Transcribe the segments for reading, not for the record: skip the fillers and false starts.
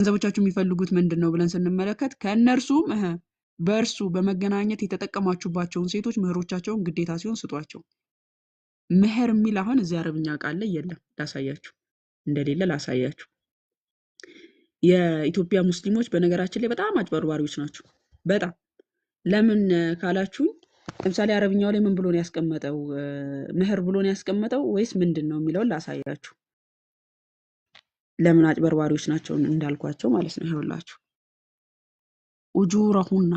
ገንዘቦቻችሁ የሚፈልጉት ምንድነው ብለን ስንመለከት ከእነርሱም በእርሱ በመገናኘት የተጠቀማችሁባቸውን ሴቶች ምህሮቻቸውን ግዴታ ሲሆን ስጧቸው። ምህር የሚል አሁን እዚህ አረብኛ ቃል ላይ የለም። ላሳያችሁ እንደሌለ ላሳያችሁ። የኢትዮጵያ ሙስሊሞች በነገራችን ላይ በጣም አጭበርባሪዎች ናቸው። በጣም ለምን ካላችሁኝ ለምሳሌ አረብኛው ላይ ምን ብሎ ነው ያስቀመጠው? ምህር ብሎ ነው ያስቀመጠው ወይስ ምንድን ነው የሚለውን ላሳያችሁ። ለምን አጭበርባሪዎች ናቸው እንዳልኳቸው ማለት ነው። ይኸውላችሁ ኡጁረሁና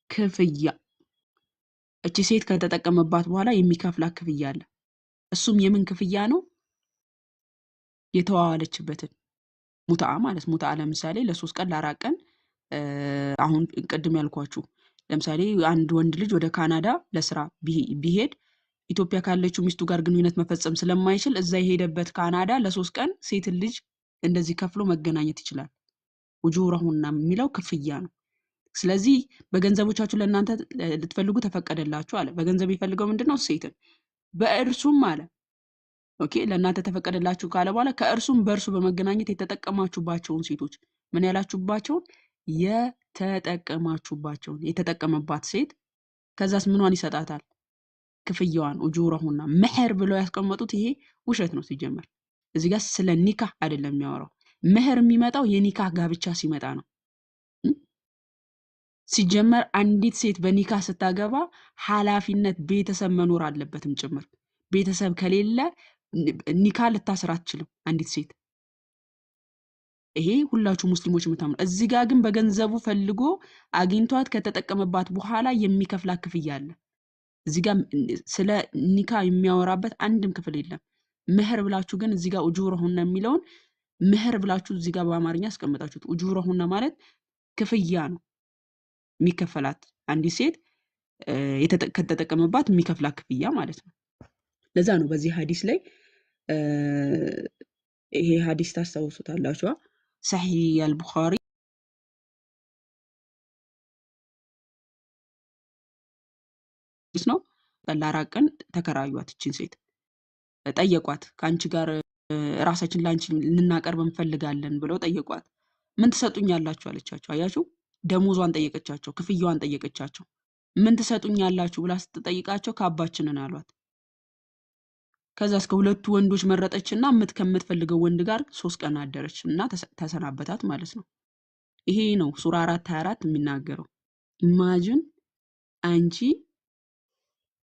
ክፍያ እቺ ሴት ከተጠቀመባት በኋላ የሚከፍላት ክፍያ አለ። እሱም የምን ክፍያ ነው? የተዋዋለችበትን ሙታአ ማለት ሙታአ ለምሳሌ ለ3 ቀን ለ4 ቀን አሁን ቅድም ያልኳችሁ ለምሳሌ አንድ ወንድ ልጅ ወደ ካናዳ ለስራ ቢሄድ ኢትዮጵያ ካለችው ሚስቱ ጋር ግንኙነት መፈጸም ስለማይችል እዛ የሄደበት ካናዳ ለ3 ቀን ሴት ልጅ እንደዚህ ከፍሎ መገናኘት ይችላል። ኡጁረሁና የሚለው ክፍያ ነው። ስለዚህ በገንዘቦቻችሁ ለእናንተ ልትፈልጉ ተፈቀደላችሁ አለ። በገንዘብ ይፈልገው ምንድነው? ሴትን በእርሱም አለ ኦኬ ለእናንተ ተፈቀደላችሁ ካለ በኋላ ከእርሱም በእርሱ በመገናኘት የተጠቀማችሁባቸውን ሴቶች ምን ያላችሁባቸውን የተጠቀመባት ሴት ከዛስ ምኗን ይሰጣታል? ክፍያዋን ኡጁረሁና መህር ብለው ያስቀመጡት ይሄ ውሸት ነው። ሲጀመር እዚህ ጋር ስለ ኒካህ አይደለም የሚያወራው። መህር የሚመጣው የኒካህ ጋብቻ ሲመጣ ነው። ሲጀመር አንዲት ሴት በኒካህ ስታገባ ኃላፊነት ቤተሰብ መኖር አለበትም ጭምር። ቤተሰብ ከሌለ ኒካህ ልታስር አትችልም አንዲት ሴት። ይሄ ሁላችሁ ሙስሊሞች የምታምኑ። እዚህ ጋር ግን በገንዘቡ ፈልጎ አግኝቷት ከተጠቀመባት በኋላ የሚከፍላት ክፍያ አለ። እዚህ ጋር ስለ ኒካህ የሚያወራበት አንድም ክፍል የለም። መህር ብላችሁ ግን እዚህ ጋር ኡጁረሁና የሚለውን መህር ብላችሁ እዚህ ጋር በአማርኛ አስቀምጣችሁት። ኡጁረሁና ማለት ክፍያ ነው የሚከፈላት አንዲት ሴት ከተጠቀመባት የሚከፍላት ክፍያ ማለት ነው። ለዛ ነው በዚህ ሐዲስ ላይ ይሄ ሐዲስ ታስታውሱታላችሁ ሰሂህ አልቡኻሪ ነው። ለ4 ቀን ተከራዩት እቺን ሴት ጠየቋት። ከአንቺ ጋር ራሳችን ላንቺ ልናቀርብ እንፈልጋለን ብለው ጠየቋት። ምን ትሰጡኛላችሁ አለቻቸው። አያችሁ ደሞዟን ጠየቀቻቸው፣ ክፍያዋን ጠየቀቻቸው። ምን ትሰጡኛላችሁ ብላ ስትጠይቃቸው ከአባችንን አሏት። ከዛ እስከ 2 ወንዶች መረጠችና ከምትፈልገው ወንድ ጋር 3 ቀን አደረች እና ተሰናበታት ማለት ነው። ይሄ ነው ሱራ 4:24 የሚናገረው። ኢማጂን አንቺ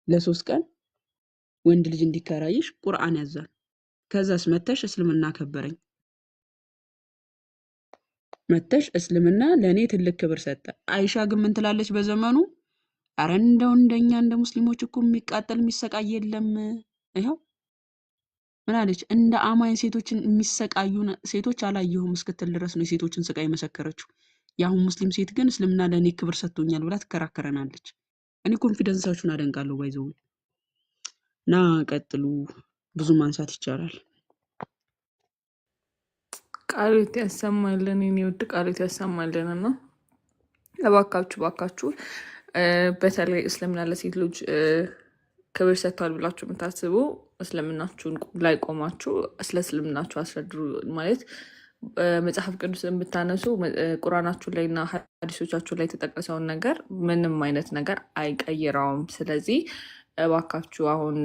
ለ3 ቀን ወንድ ልጅ እንዲከራይሽ ቁርአን ያዛል። ከዛስ መተሽ እስልምና ከበረኝ መተሽ እስልምና ለኔ ትልቅ ክብር ሰጠ። አይሻ ግን ምን ትላለች በዘመኑ? አረ እንደኛ እንደ ሙስሊሞች እኮ የሚቃጠል የሚሰቃይ የለም። ይሄው ምን አለች? እንደ አማኝ ሴቶችን የሚሰቃዩ ሴቶች አላየሁም እስክትል ድረስ ነው የሴቶችን ስቃይ መሰከረችው። ያሁን ሙስሊም ሴት ግን እስልምና ለኔ ክብር ሰጥቶኛል ብላ ትከራከረናለች። እኔ ኮንፊደንሳችሁን አደንቃለሁ ባይዘው እና ቀጥሉ። ብዙ ማንሳት ይቻላል። ቃሎት ያሰማልን የኔ ውድ ቃሎት ያሰማልን። እና እባካችሁ በተለይ እስልምና ለሴት ልጅ ክብር ሰጥቷል ብላችሁ የምታስቡ እስልምናችሁን ላይ ቆማችሁ ስለ እስልምናችሁ አስረድሩ። ማለት መጽሐፍ ቅዱስ የምታነሱ ቁርአናችሁ ላይ እና ሐዲሶቻችሁ ላይ የተጠቀሰውን ነገር ምንም አይነት ነገር አይቀይረውም። ስለዚህ እባካችሁ አሁን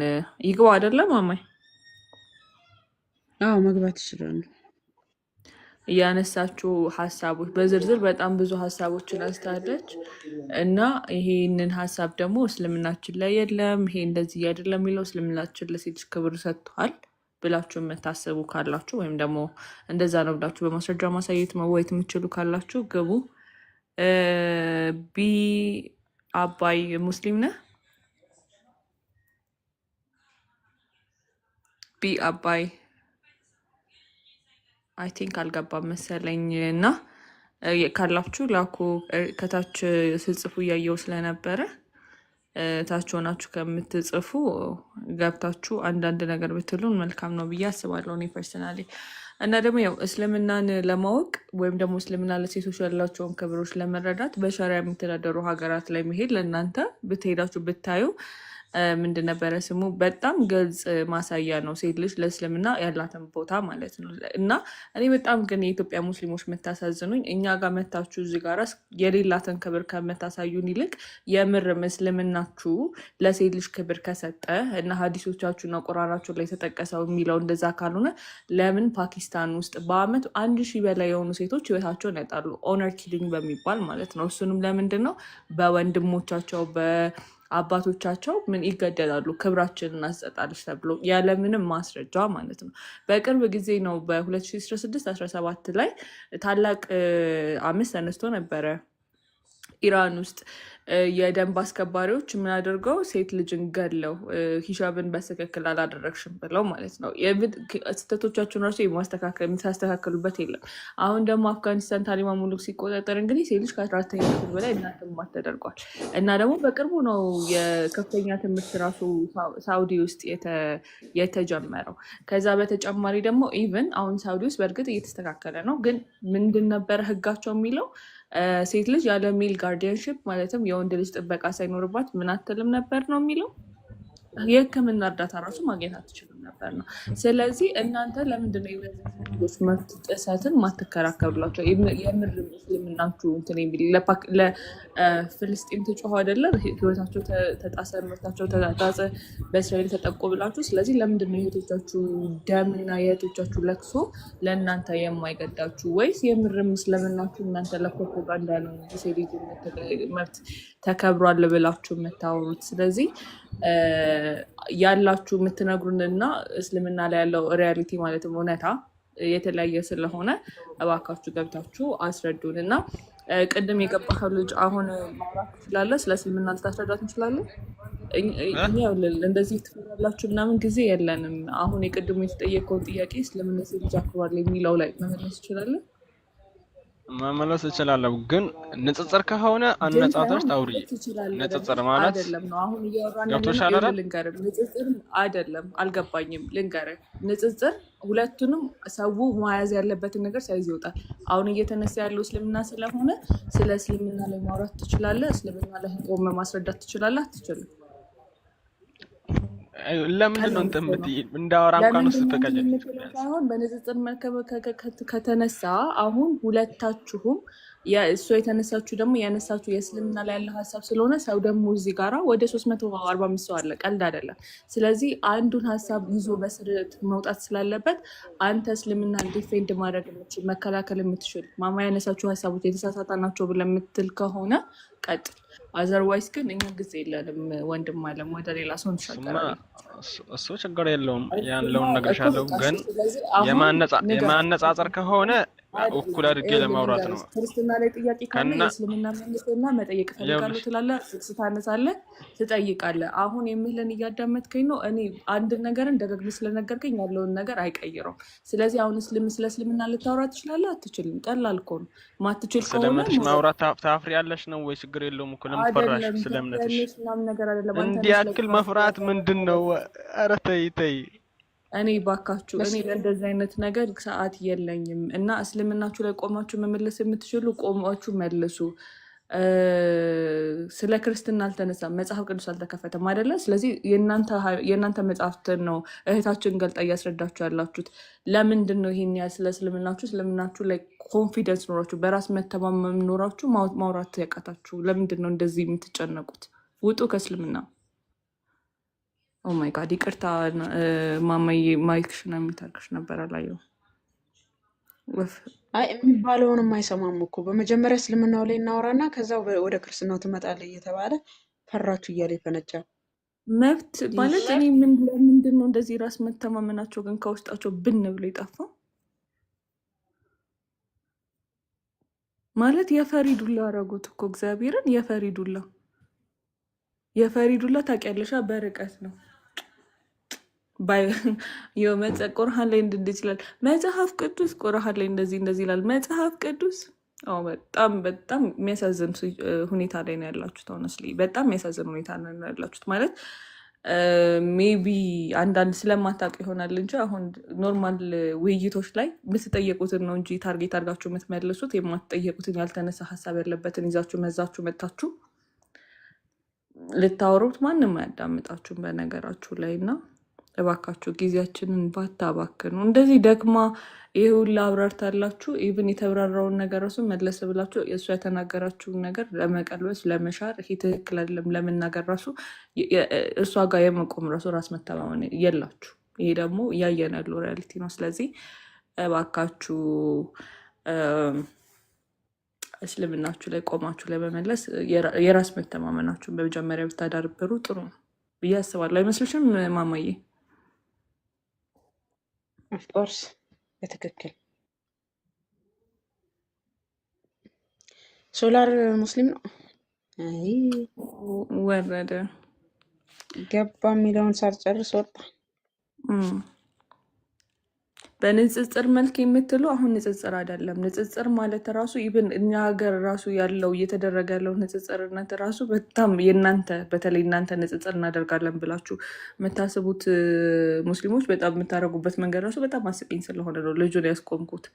ይግባ አይደለም አማይ? አዎ መግባት ይችላል። እያነሳችሁ ሀሳቦች በዝርዝር በጣም ብዙ ሀሳቦችን አንስታለች እና ይሄንን ሀሳብ ደግሞ እስልምናችን ላይ የለም፣ ይሄ እንደዚህ አይደለም የሚለው እስልምናችን ለሴቶች ክብር ሰጥቷል ብላችሁ የምታስቡ ካላችሁ ወይም ደግሞ እንደዛ ነው ብላችሁ በማስረጃ ማሳየት መወየት የምችሉ ካላችሁ ግቡ። ቢ አባይ ሙስሊም ነህ? ቢ አባይ አይ ቲንክ አልገባም መሰለኝ እና ካላችሁ ላኩ። ከታች ስጽፉ እያየው ስለነበረ ታች ሆናችሁ ከምትጽፉ ገብታችሁ አንዳንድ ነገር ብትሉን መልካም ነው ብዬ አስባለሁ እኔ ፐርሰናሊ። እና ደግሞ ያው እስልምናን ለማወቅ ወይም ደግሞ እስልምና ለሴቶች ያላቸውን ክብሮች ለመረዳት በሸሪያ የሚተዳደሩ ሀገራት ላይ መሄድ ለእናንተ ብትሄዳችሁ ብታዩ ምንድን ነበረ ስሙ በጣም ግልጽ ማሳያ ነው ሴት ልጅ ለእስልምና ያላትን ቦታ ማለት ነው። እና እኔ በጣም ግን የኢትዮጵያ ሙስሊሞች የምታሳዝኑኝ እኛ ጋር መታችሁ እዚህ ጋር የሌላትን ክብር ከምታሳዩን ይልቅ የምር እስልምናችሁ ለሴት ልጅ ክብር ከሰጠ እና ሀዲሶቻችሁና ቁርአናችሁ ላይ የተጠቀሰው የሚለው እንደዛ ካልሆነ ለምን ፓኪስታን ውስጥ በአመት 1000 በላይ የሆኑ ሴቶች ህይወታቸውን ያጣሉ? ኦነር ኪሊንግ በሚባል ማለት ነው። እሱንም ለምንድን ነው? በወንድሞቻቸው በአባቶቻቸው ምን ይገደላሉ፣ ክብራችንን እናስጠጣለች ተብሎ ያለምንም ማስረጃ ማለት ነው። በቅርብ ጊዜ ነው በ2016-17 ላይ ታላቅ አመፅ ተነስቶ ነበረ ኢራን ውስጥ የደንብ አስከባሪዎች ምን አድርገው ሴት ልጅን ገለው ሂጃብን በትክክል አላደረግሽም ብለው ማለት ነው። ስህተቶቻችሁን ራሱ የምታስተካከሉበት የለም። አሁን ደግሞ አፍጋኒስታን ታሊባን ሙሉክ ሲቆጣጠር እንግዲህ ሴት ልጅ ከ14ኛ ክፍል በላይ እናትማት ተደርጓል። እና ደግሞ በቅርቡ ነው የከፍተኛ ትምህርት ራሱ ሳውዲ ውስጥ የተጀመረው። ከዛ በተጨማሪ ደግሞ ኢቨን አሁን ሳውዲ ውስጥ በእርግጥ እየተስተካከለ ነው፣ ግን ምንድን ነበረ ህጋቸው የሚለው ሴት ልጅ ያለ ሜል ጋርዲያንሽፕ ማለትም የወንድ ልጅ ጥበቃ ሳይኖርባት ምን አትልም ነበር ነው የሚለው። የህክምና እርዳታ ራሱ ማግኘት አትችልም ነበር ነው። ስለዚህ እናንተ ለምንድነው የወንዶች መብት ጥሰትን ማትከራከሩላቸው? የምር እስልምናችሁ እንትን የሚል ለፍልስጤም ተጮኸ አይደለም ህይወታቸው ተጣሰ፣ ምርታቸው ተጣሰ፣ በእስራኤል ተጠቆ ብላችሁ። ስለዚህ ለምንድነው የእህቶቻችሁ ደምና የእህቶቻችሁ ለቅሶ ለእናንተ የማይገዳችሁ? ወይስ የምርም እስልምናችሁ እናንተ ለፕሮፓጋንዳ ነው ሴት መብት ተከብሯል ብላችሁ የምታወሩት? ስለዚህ ያላችሁ የምትነግሩንና እስልምና ላይ ያለው ሪያሊቲ ማለትም እውነታ የተለያየ ስለሆነ እባካችሁ ገብታችሁ አስረዱን። እና ቅድም የገባኸው ልጅ አሁን ማውራት ትችላለህ? ስለ እስልምና ልታስረዳት እንችላለን? እንደዚህ ትላላችሁ ምናምን ጊዜ የለንም። አሁን የቅድሙ የተጠየቀውን ጥያቄ እስልምና ሴት ልጅ አክብሯል የሚለው ላይ መመለስ ትችላለን? መመለስ እችላለሁ፣ ግን ንጽጽር ከሆነ አነጻጽር ታውሪ። ንጽጽር ማለት አይደለም ነው አሁን እያወራን ገብቶሻል አይደል? ልንገርህ፣ ንጽጽር አይደለም አልገባኝም። ልንገርህ፣ ንጽጽር ሁለቱንም ሰው መያዝ ያለበትን ነገር ሳይዝ ይወጣል። አሁን እየተነሳ ያለው እስልምና ስለሆነ ስለ እስልምና ላይ ማውራት ትችላለህ። እስልምና ላይ ቆመ ማስረዳት ትችላለህ? አትችልም? ለምንድን ነው እንትን የምትይ? እንዳወራ እንኳን ውስጥ ፈቀጀ ሳይሆን በንጽጽር ከተነሳ አሁን ሁለታችሁም እሱ የተነሳችሁ ደግሞ ያነሳችሁ የእስልምና ላይ ያለ ሀሳብ ስለሆነ ሰው ደግሞ እዚህ ጋራ ወደ 345 ሰው አለ። ቀልድ አይደለም። ስለዚህ አንዱን ሀሳብ ይዞ በስርት መውጣት ስላለበት አንተ እስልምና ዲፌንድ ማድረግ የምትችል መከላከል የምትችል ማማ ያነሳችሁ ሀሳቦች የተሳሳተ ናቸው ብለህ የምትል ከሆነ ቀጥል። አዘርዋይስ ግን እኛ ጊዜ የለንም ወንድም አለም፣ ወደ ሌላ ሰው እንሻገራለን። እሱ ችግር የለውም ያለውን ነገር ሻለው፣ ግን የማነጻጸር ከሆነ እኩል አድርጌ ለማውራት ነው። ክርስትና ላይ ጥያቄ ካለ የእስልምና መልስና መጠየቅ እፈልጋለሁ ትላለህ፣ ስታነሳለህ፣ ትጠይቃለህ። አሁን የምህልን እያዳመጥከኝ ነው። እኔ አንድ ነገርን ደጋግመህ ስለነገርከኝ ያለውን ነገር አይቀይረውም። ስለዚህ አሁን ስለ እስልምና ልታወራ ትችላለህ? አትችልም? ቀላል እኮ ነው። ማትችል ከሆነ ስለምንሽ ማውራት ታፍሪያለሽ ነው ወይ? ችግር የለውም እኮ ለምን ፈራሽ? ስለምንሽ እንዲህ ያክል መፍራት ምንድን ነው? ኧረ ተይ ተይ። እኔ ባካችሁ እኔ ለእንደዚህ አይነት ነገር ሰዓት የለኝም። እና እስልምናችሁ ላይ ቆማችሁ መመለስ የምትችሉ ቆማችሁ መልሱ። ስለ ክርስትና አልተነሳም፣ መጽሐፍ ቅዱስ አልተከፈተም አይደለ? ስለዚህ የእናንተ መጽሐፍትን ነው እህታችን ገልጣ እያስረዳችሁ ያላችሁት። ለምንድን ነው ይሄን ያህል ስለ እስልምናችሁ ላይ ኮንፊደንስ ኖራችሁ በራስ መተማመን ኖራችሁ ማውራት ያቃታችሁ? ለምንድን ነው እንደዚህ የምትጨነቁት? ውጡ ከእስልምና። ኦ ማይ ጋድ ይቅርታ ማማዬ፣ ማይክሽን የሚታርክሽ ነበር አላየው። አይ የሚባለውንም አይሰማም እኮ። በመጀመሪያ እስልምናው ላይ እናወራና ከዛ ወደ ክርስትናው ትመጣለህ እየተባለ ፈራችሁ እያለ ይፈነጫል። መብት ማለት እኔ ለምንድን ነው እንደዚህ ራስ መተማመናቸው ግን ከውስጣቸው ብን ብሎ የጠፋው? ማለት የፈሪ ዱላ አደረጉት እኮ እግዚአብሔርን። የፈሪ ዱላ ታውቂያለሽ? በርቀት ነው ቁርአን ላይ እንደዚህ ይችላል መጽሐፍ ቅዱስ፣ ቁርአን ላይ እንደዚህ ይላል መጽሐፍ ቅዱስ። በጣም በጣም የሚያሳዝን ሁኔታ ላይ ነው ያላችሁት። ሆነስሊ በጣም የሚያሳዝን ሁኔታ ነው ያላችሁት። ማለት ሜቢ አንዳንድ ስለማታውቅ ይሆናል እንጂ አሁን ኖርማል ውይይቶች ላይ የምትጠየቁትን ነው እንጂ ታርጌት አድርጋችሁ የምትመልሱት የማትጠየቁትን ያልተነሳ ሀሳብ ያለበትን ይዛችሁ መዛችሁ መታችሁ ልታወሩት ማንም አያዳምጣችሁም በነገራችሁ ላይ እና እባካችሁ ጊዜያችንን ባታባክኑ። እንደዚህ ደክማ ይህ ሁላ አብራርታላችሁ ኢቭን የተብራራውን ነገር እሱ መለስ ብላችሁ እሱ የተናገራችሁን ነገር ለመቀልበስ ለመሻር ይሄ ትክክል አይደለም ለመናገር ራሱ እሷ ጋር የመቆም ራሱ ራስ መተማመን የላችሁ። ይሄ ደግሞ እያየን ያለው ሪያሊቲ ነው። ስለዚህ እባካችሁ እስልምናችሁ ላይ ቆማችሁ ለመመለስ የራስ መተማመናችሁን በመጀመሪያ ብታዳብሩ ጥሩ ነው ብዬ አስባለሁ። አይመስልሽም ማማዬ? ኦፍኮርስ በትክክል ሶላር ሙስሊም ነው። አይ ወረደ ገባ የሚለውን ሳልጨርስ ወጣ። በንጽጽር መልክ የምትሉ አሁን ንጽጽር አይደለም። ንጽጽር ማለት ራሱ ኢቭን እኛ ሀገር ራሱ ያለው እየተደረገ ያለው ንጽጽርነት ራሱ በጣም የእናንተ በተለይ እናንተ ንጽጽር እናደርጋለን ብላችሁ የምታስቡት ሙስሊሞች በጣም የምታደርጉበት መንገድ ራሱ በጣም አስቂኝ ስለሆነ ነው ልጁን ያስቆምኩት።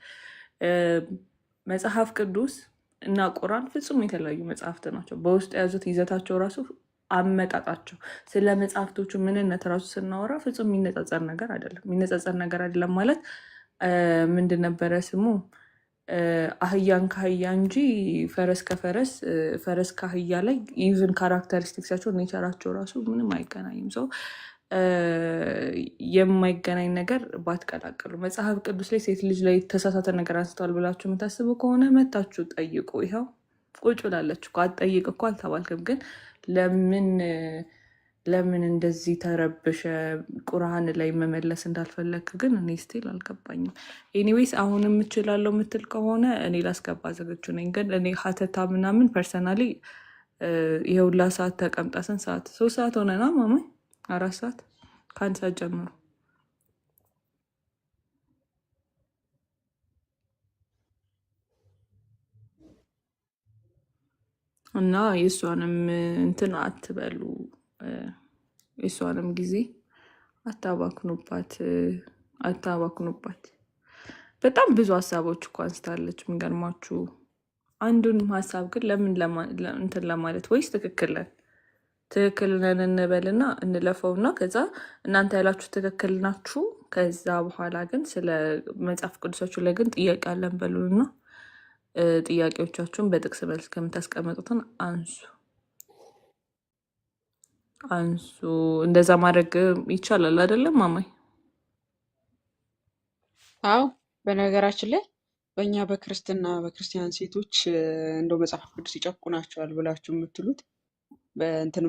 መጽሐፍ ቅዱስ እና ቁርአን ፍጹም የተለያዩ መጽሐፍት ናቸው። በውስጥ የያዙት ይዘታቸው ራሱ አመጣጣቸው ስለ መጽሐፍቶቹ ምንነት ራሱ ስናወራ ፍጹም የሚነጻጸር ነገር አይደለም። የሚነጻጸር ነገር አይደለም ማለት ምንድን ነበረ ስሙ? አህያን ከአህያ እንጂ ፈረስ ከፈረስ ፈረስ ከአህያ ላይ ኢቭን ካራክተሪስቲክሳቸው ኔቸራቸው ራሱ ምንም አይገናኝም። ሰው የማይገናኝ ነገር ባትቀላቀሉ። መጽሐፍ ቅዱስ ላይ ሴት ልጅ ላይ የተሳሳተ ነገር አንስተዋል ብላችሁ የምታስቡ ከሆነ መታችሁ ጠይቁ። ይኸው ቁጭ ብላለች እኮ። አትጠይቅ እኮ አልተባልክም ግን ለምን እንደዚህ ተረብሸ ቁርአን ላይ መመለስ እንዳልፈለክ ግን እኔ ስቲል አልገባኝም። ኤኒዌይስ አሁን የምችላለው የምትል ከሆነ እኔ ላስገባ ዝግጁ ነኝ። ግን እኔ ሀተታ ምናምን ፐርሰናሊ የሁላ ሰዓት ተቀምጣ ስንት ሰዓት? 3 ሰዓት ሆነና ማማ 4 ሰዓት ከ1 ሰዓት ጀምሮ እና የእሷንም እንትን አትበሉ፣ የእሷንም ጊዜ አታባክኑባት። በጣም ብዙ ሀሳቦች እኮ አንስታለች። የሚገርማችሁ አንዱን ሀሳብ ግን ለምን እንትን ለማለት ወይስ ትክክል ነን እንበልና እንለፈውና ከዛ እናንተ ያላችሁ ትክክል ናችሁ። ከዛ በኋላ ግን ስለ መጽሐፍ ቅዱሳችሁ ላይ ግን ጥያቄ አለን በሉና ጥያቄዎቻችሁን በጥቅስ መልስ ከምታስቀመጡትን አንሱ። እንደዛ ማድረግ ይቻላል አይደለም ማማይ? አዎ በነገራችን ላይ በእኛ በክርስቲያን ሴቶች እንደው መጽሐፍ ቅዱስ ይጨቁናቸዋል ብላችሁ የምትሉት በእንትን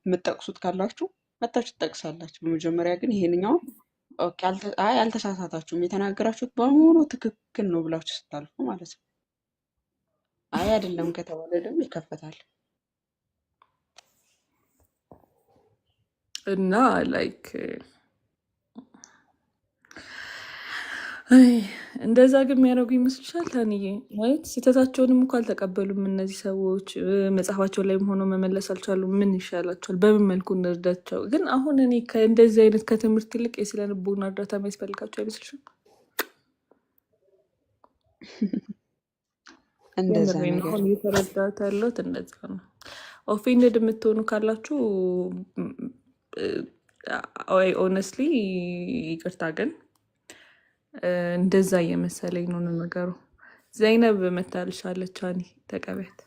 የምትጠቅሱት ካላችሁ መታችሁ ትጠቅሳላችሁ። በመጀመሪያ ግን ይሄንኛው አልተሳሳታችሁም፣ የተናገራችሁት በሙሉ ትክክል ነው ብላችሁ ስታልፉ ማለት ነው። አይ አይደለም ከተባለ ደግሞ ይከፈታል እና ላይክ እንደዛ ግን የሚያደርጉ ይመስልሻል? ታንዬ ማለት ስህተታቸውንም እኮ አልተቀበሉም እነዚህ ሰዎች። መጽሐፋቸው ላይ ሆኖ መመለስ አልቻሉም። ምን ይሻላቸዋል? በምን መልኩ እንርዳቸው? ግን አሁን እኔ እንደዚህ አይነት ከትምህርት ይልቅ የስነ ልቦና እርዳታ የሚያስፈልጋቸው አይመስልሽም? እንደዛ አሁን እየተረዳት ያለሁት እንደዛ ነው። ኦፌንድድ የምትሆኑ ካላችሁ ኦነስትሊ ይቅርታ፣ ግን እንደዛ እየመሰለኝ ነው ነገሩ። ዘይነብ መታልሻለች። አኒ ተቀበያት።